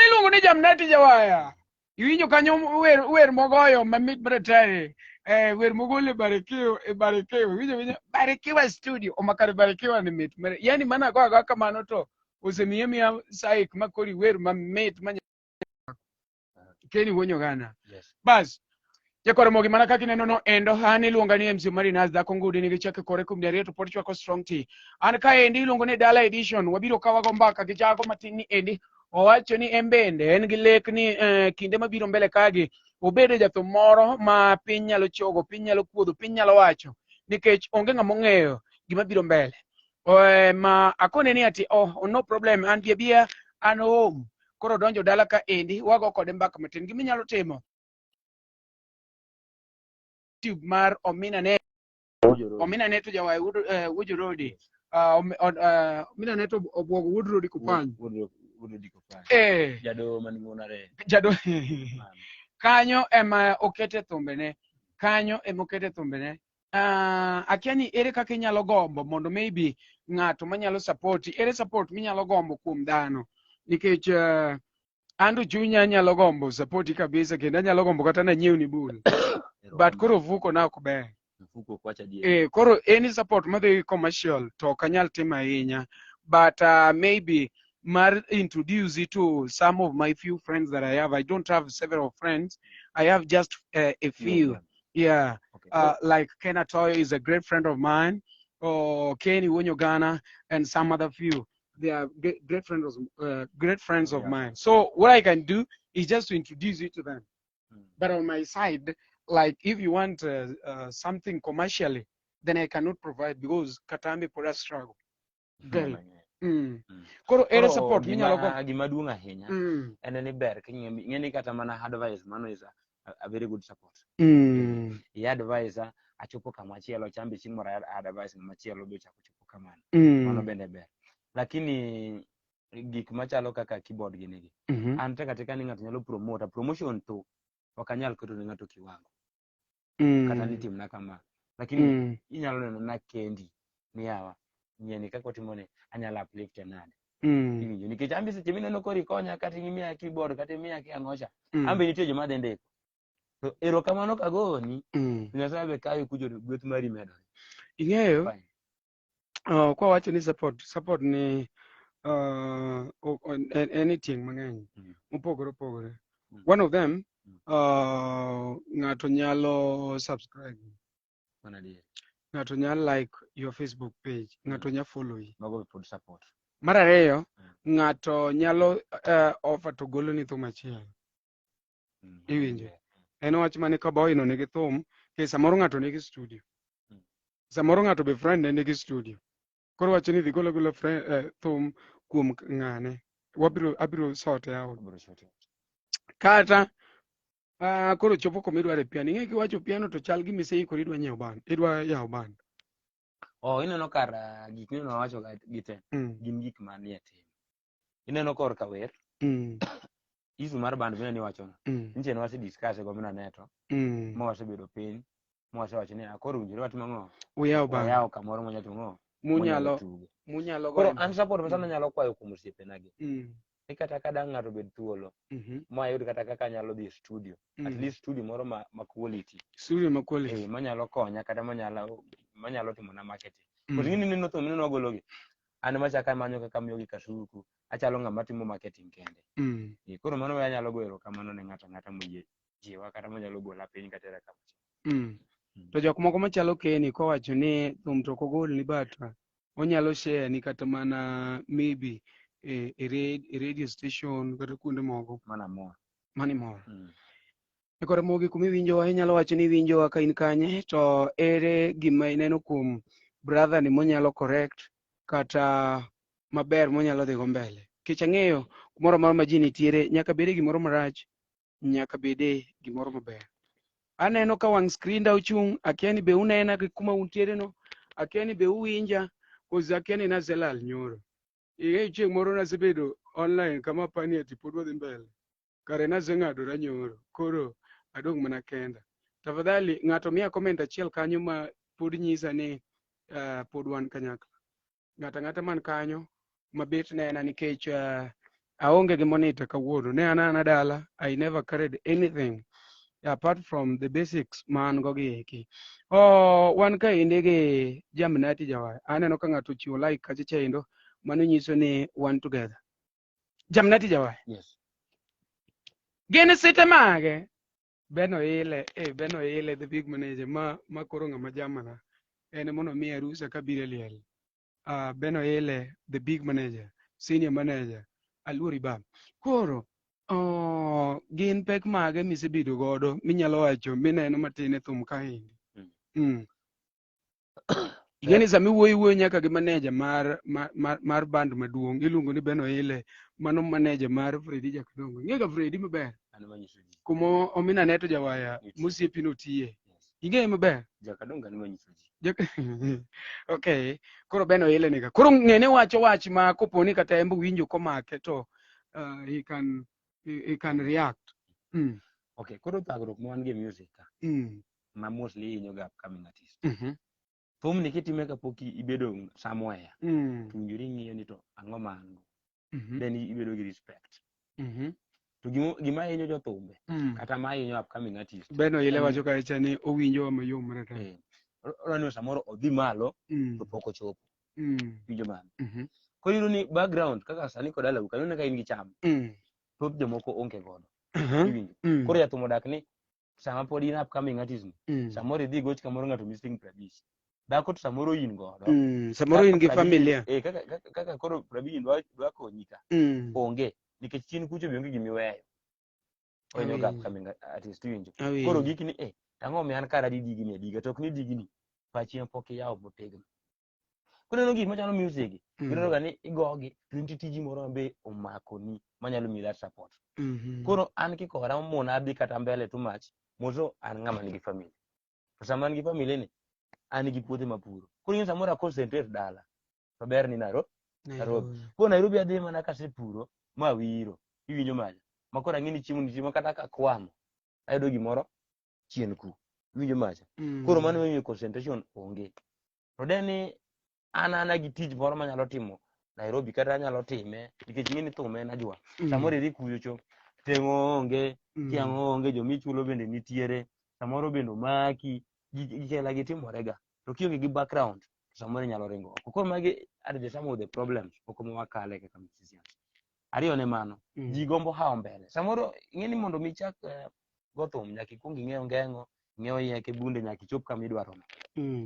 iluongo ni Jamnaty Jawaya iwinjo kanyo wer mogoyo mamit bretare wer mogole Barikiwa iwinjo Barikiwa studio omakare Barikiwa ni mit yani mana go kamano to osemiye miya saik makori wer mamit keni wonyo gana bas jakoro mogi mana kaki neno no endo hani iluonga ni Mc Omari Nash dhako ngudi nigi chake kore kum diarieto pod chwako strong tea an ka endi iluongo ni Dala Edition wabiro kawago mbaka gi jago matin ni endi owacho ni embende en gi lek ni kinde mabiro mbele kagi obedo jathum moro ma piny nyalo chogo piny nyalo kuodho piny nyalo wacho nikech onge ng'ama ong'eyo gima biro mbele ma akone ni ati no problem an bia an home koro donjo dala ka endi wago kode mbaka matin gima nyalo timo YouTube mar Omina Neto Jawaya Wujo Rodi Omina Neto obwogo Wujo Rodi Kupany jado manunare jado kanyo ema okete thumbene akiani ere kaka inyalo gombo mondo maybe ng'ato manyalo support support minyalo gombo kuom dhano nikech ando chunya nyalo gombo support kabisa kendo anyalo gombo kata na nyiew ni bul but koro vuko na ok ber vuko kwacha die koro any support madhi commercial to kanyal tima ahinya but maybe mar introduce it to some of my few friends that I have. I don't have several friends. I have just a few. Yeah. Okay. Like Ken Atoyo is a great friend of mine, or Kenny Wonyogana, and some other few. They are great friends of mine. So what I can do is just to introduce it to them. But on my side, like if you want something commercially, then I cannot provide because Katambi product struggle. Very. Koro ere support minyalo go gima duong' ahinya en ni ber ng'eni kata mana advice mano is a very good support advice achopo kama chielo chambi chieng' moro advice machielo be chako chopo kamano mano bende ber lakini gik machalo kaka keyboard gini an katika ni ng'ato nyalo promotion to wakanyal keto ni ng'ato kiwango kata ni timna kama lakini inyalo neno na kendi ni yawa nyeni kako timone anyala uplift nade iwinjo nikech ambi seche mineno kori konya kata imiya keyboard kata imiya kiang'ocha ambi nitie joma dhi ndiko to erokamano kagoni Nyasaye be kayo kujo gweth mari medore ing'eyo kwa wacho ni support ni anything mang'eny mopogore one of them ng'ato nyalo subscribe ng'ato nyalo like your Facebook page ng'ato nyalo follow yi mago pod support mar ariyo ng'ato nyalo offer to golo ni thum achiel Iwinjo. En wach mane Cowboy no nigi thum, ke samoro ng'ato nigi studio. Samoro ng'ato be friend ne nigi studio. Koro wacho ni dhi golo thum kuom ng'ane. Abiro sote out. Kata koro chopo komidware piano. Ing'e kiwacho piano to chal gi mise ikori idwa nyiewo band. Idwa yawo band. Ineno kar gik mineno wacho gite gin gik manie tim. Ineno kor ka wer. Isu mar band bende niwacho no. Nche wase discuss go mina neto. Mo wasebedo piny. Mo wasewacho ni akoro winjore watimo ng'o. Uyawo band. Uyawo kamoro monyalo ng'o. Munyalo koro an support masana nyalo kwayo kuom osiepena gi. Kata kadang' ng'ato bed thuolo. Mayud kata kaka nyalo dhi studio. At least studio moro ma quality. Studio ma quality. Manyalo konya kata manyalo timo na marketing. Koro ngini neno to mineno gologi. An machaka manyo kaka miyogi kasuku. Achalo ng'ama timo marketing kende. Koro mano nyalo goero kamano ne ng'ato moyie jiwa kata manyalo gola piny kata kama. To jok moko machalo Keni kowacho ni thum to kogol ni bata. Onyalo share ni kata mana maybe a radio station kata kuonde moko. Mani mor. Koro mogi kumiwinjowa inyalo wacho ni winjowa ka in kanye to ere gima ineno kuom brother ni monyalo correct kata maber monyalo dhi go mbele. Kech ang'eyo kumoro amora ma ji nitiere nyaka bede gimoro marach, nyaka bede gimoro maber. Aneno ka wang' screen da ochung', akia ni be unena gi kuma untiere no, akia ni be uwinja, koza akia ni naselal nyoro. Chieng' moro nasebedo online kama pani ati pod wadhi mbele. Kare naseng'adora nyoro. Koro adong' mana kenda. Tafadhali ng'ato miya comment achiel kanyo ma pod nyisa ni pod wan kanyakla. Ng'ata man kanyo mabet nena nikech aonge gi monitor kawuono. Ne an dala. I never carried anything apart from the basics man go gi eki. Wan ka inde gi Jamnaty Jawaya. Aneno ka ng'ato chiwo like kacha chendo. Mano nyiso ni one together. Jamnaty Jawaya. Yes. Gene site mage. Beno ile the big manager ma koro ng'ama jamana. Ene mono miya rusa kabire liel. Beno ile the big manager, senior manager, Aluri Bam. Koro gin pek mage misebedo godo minyalo wacho mineno matine thum kaindi. Igeni sami wuoyo nyaka gi manager mar band maduong' iluongo ni Beno ile mano manager mar Freddy Jakadongo. Ng'ega Freddy maber. Kumo Omina Neto Jawaya musiepi notie. Ing'e maber? Jakadongo ni manyiso ji. Okay. Koro Beno ile nika. Koro ng'ene wacho wach ma koponi kata embu winjo komake to he can react. Okay, koro thagruok ma wan gi music ka. Ma mostly inyo ga upcoming artist. Thum ni kitime kapok ibedo somewhere. Tunjuri ng'iyo ni to ang'o mango. Then ibedo gi respect. To gima inyo jo thumbe. Kata ma inyo upcoming artist. Beno ile wacho ka echa ni owinjo mayom marata. Orano samoro odhi malo to pok ochopo. Winjo man. Koro iro ni background kaka sani kod alawu kanyo ka in gi cham. Thoth jomoko onge godo. Koro jathum odak ni sama pod in upcoming artist samoro idhi goch kamoro ng'ato missing 50. Dhako to samoro in godo. Samoro in gi familia. Kaka koro 50 dwa konyi ka. Onge nikech chien kucho bionge gimiweyo. Onyo ga upcoming artist winjo. Koro gikni tang'o mi an kara digini adiga tok ni digini pachi pok iyawo motegno. Koro no gik machalo music gino ga ni igogi to tiji moro ambe omako ni manyalo mi that support. Koro an kikora mona adhi kata mbele too much mozo an ng'ama nigi family. To sama an gi family ni an gi puothe mapuro. Koro in samoro concentrate dala. To ber ni Nairobi. Koro Nairobi adhi mana kasepuro ma wiro. Iwinjo maja. Makora ng'ini chiemo kata ka kwamo. Ayudo gimoro chien ku. Winjo macha. Koro mano miyo concentration onge. To deni ana gi tich moro manyalo timo Nairobi kata anyalo time nikech ng'ini thum en ajwa. Samoro idhi kuyo cho teng'o onge, tiang' onge, jomichulo bende nitiere. Samoro bende omaki, gikela gitimore ga. To kionge gi background, samoro nyalo ringo. Koro magi are the some of the problems poko mwakale kaka musicians. Ariyo ne mano, ji gombo hawo mbele. Samoro ng'eni mondo mi chak go thum nyaka ikwong ing'eyo ngeng'o, ing'eyo yeke bunde nyaka ichop kama idwaro no.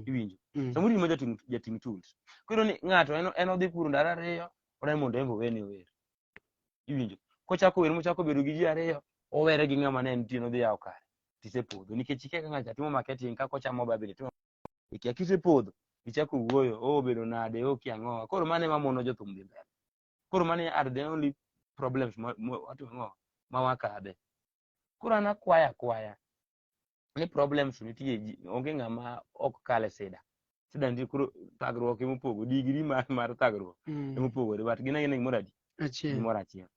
Iwinjo. Samoro imo jating tools. Koro ni ng'ato en odhi puro ndara ariyo, onen mondo embo wene wer. Iwinjo. Kochako wer mochako bedo gi ji ariyo, owere gi ng'ama ne nitie nodhi yawo kare tisepodho nikech ike ka ng'acha timo marketing kako chamo babili timo ikia kisepodho ichako wuoyo bedo nade okia ng'owa koro mane mamono jothum dhi mbele koro mane are the only problems ma wakadhe koro an akwaya ni problems nitie onge ng'ama ok kale sida nitie koro thagruok emopogo digri mar thagruok emopogore but gin gimoro adi gimoro achiel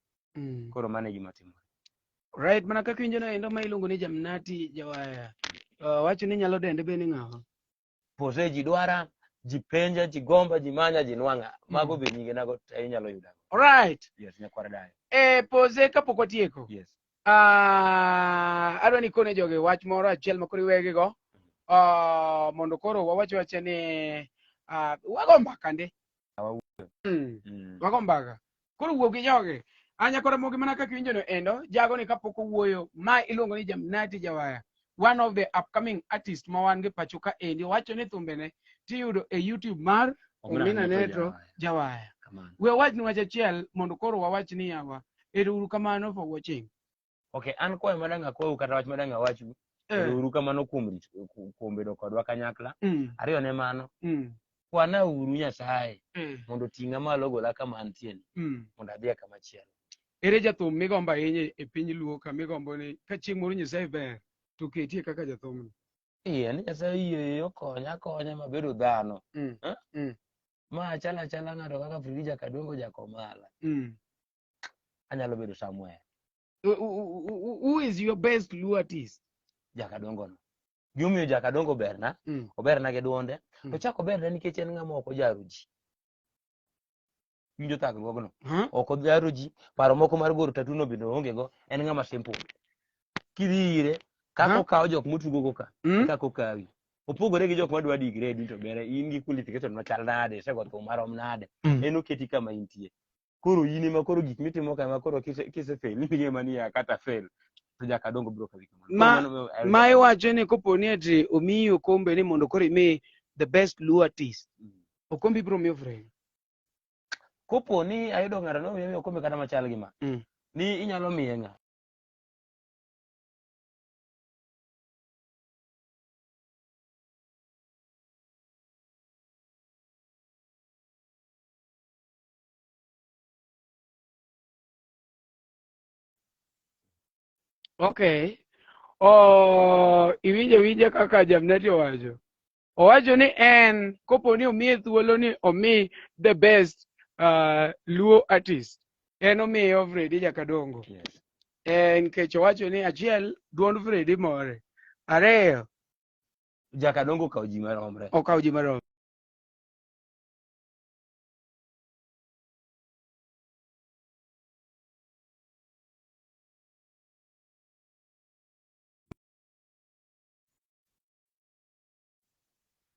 koro mane gima timore right mana kaka winjo no endo ma iluongo ni Jamnaty Jawaya wacho ni nyalo dende be ni ng'awa pose ji dwara ji penja ji gomba ji manya ji nwang'a mago be nyinge nago inyalo yuda right yes nyakwar dayo pose kapok watieko yes adwa ni kone joge wach moro achiel ma koro iwegigo mondo koro wawache ni wago mbaka ndi wago mbaka koro wuok gi joge anya koro mogi mana kaka winjo no endo jago ni kapok owuoyo ma iluongo ni Jamnaty Jawaya one of the upcoming artist ma wan gi pacho ka endi wacho ni thumbene tiyudo e YouTube mar Omina Netro Jawaya we wach ni wach achiel mondo koro wawach ni yawa uru kamano for watching. Okay, an kwayo madanga kwayo kata wach madanga wachu uru kamano kuom bedo kodwa kanyakla ariyo ne mano kwana uru Nyasaye mondo ting'a malo gola kama antie mondo adhi kama chielo. Ere jathum migombo ahinya e piny Luo ka migombo ni ka chieng' moro Nyasaye ber to ketie kaka jathum no? Ni Nyasaye yie konya mabedo dhano ma chala ng'ato kaka Frida Kadongo jakomala anyalo bedo somewhere. Who is your best Luo artist? Jakadongo no. Gimiyo Jakadongo berna, oberna gi duonde, to chako berna nikech en ng'ama ok ojaro ji. Winjo thagruogno. Ok ojaro ji, paro moko mar goro tatuno bende onge go, en ng'ama simple. Kidhi ire, kako okawo jok motugo go ka, kako okawi. Opogore gi jok madwa degrade to bere in gi qualification machal nade, sego thum marom nade. En oketi kama intie. Koro yini ma koro gik mitimo kama koro kise fail ni mani ya kata fail to Jakadongo bro ka ma iwacho ni koponi ati omiyo kombe ni mondo koro imi the best Luo artist okombi bro miyo friend koponi ayudo ng'ato no miyo kombe kata machal gi ma ni inyalo miye ng'a okay iwinja kaka Jamnaty owacho ni en koponi omiye thuolo ni omi the best Luo artist en omiyo Fredy Jakadongo nikech owacho ni achiel duond Fredy more ariyo Jakadongo okawo ji maromre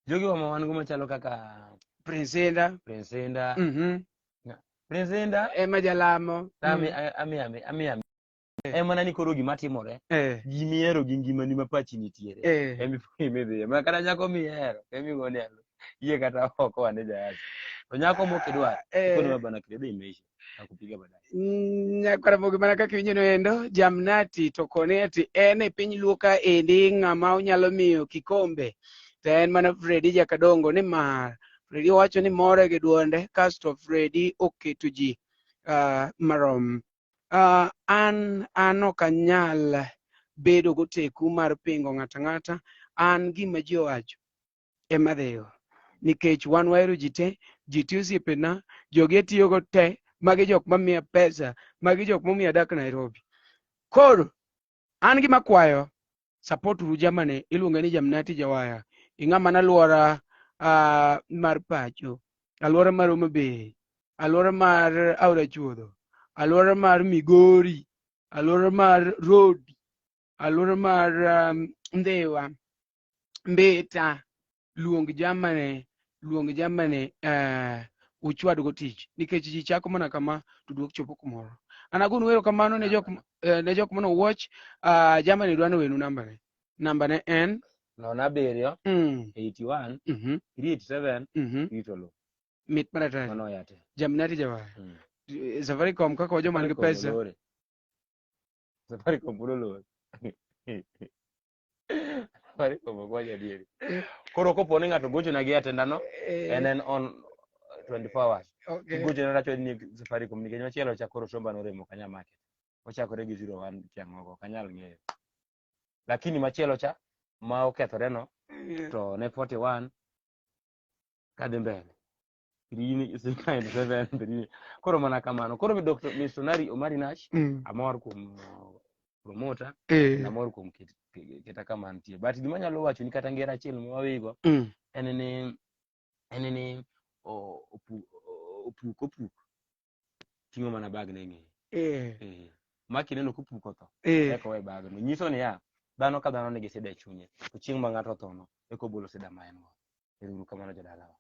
jogi wa mawan go machalo kaka Prince Indah Emma Jalamo ami mana ni koro gima timore ji miero gi ngimani ma pachi nitiere emidhi ma kata nyako miero emigone alo yie kata oko ane jayasi to nyako mokidwar kono mabana kredo imeisha nakupiga baadaye nyakwara mogi mana kaka winjo no endo Jamnaty to kone ati en e piny Luo ka endi ng'ama onyalo miyo kikombe to en mana Fredy Jakadongo ni mar Fredy owacho ni more gi duonde kasto Fredy oketo ji marom an ok anyal bedo goteku mar pingo ng'ata an gima ji owacho ema dhiyo nikech wan wahero ji te osiepena jogi atiyogo te magi jok mamiya pesa magi jok momiya dak Nairobi koro an gima kwayo support uru jamane iluonge ni Jamnaty Jawaya ing'ama naluora mar pacho aluora mar Homa Bay aluora mar Aora Chuodho aluora mar Migori aluora mar Rodi aluora mar Ndhiwa Mbita luong jamane uchwad go tich nikech ji chako mana kama to duok chopo kumoro anagun wero kamano ne jok mano watch jamane dwano wenu nambane en 07 81 387 itolo mit maratari mano yate Jamnaty Jawaya Safaricom kaka wajo man gi pesa Safaricom bro lo. Safaricom ko ja dieri. Koro kopo ni ng'ato gocho na gi atendano en on 24 hours. Okay. Gocho na racho ni Safaricom nikech machielo cha koro somba no remo kanya market. Ochakore gi 01 kiang'o kanyal ng'eyo. Lakini machielo cha ma okethore no to ne 41 kadhi mbele. 397 koro mana kamano. Koro Dr. Mc Omari Nash amor kuom promoter amor kuom keta kama nitie. But gima nyalo wacho ni kata ngera achiel mwawigo en ni opuk ting'o mana bag ne ng'eye. Maki neno kopuko tho eko we bag no nyiso ni ya dhano ka dhano nigi sida e chunye to chieng' ma ng'ato tho no eko bolo sida ma en go. Ero kamano jodalawa.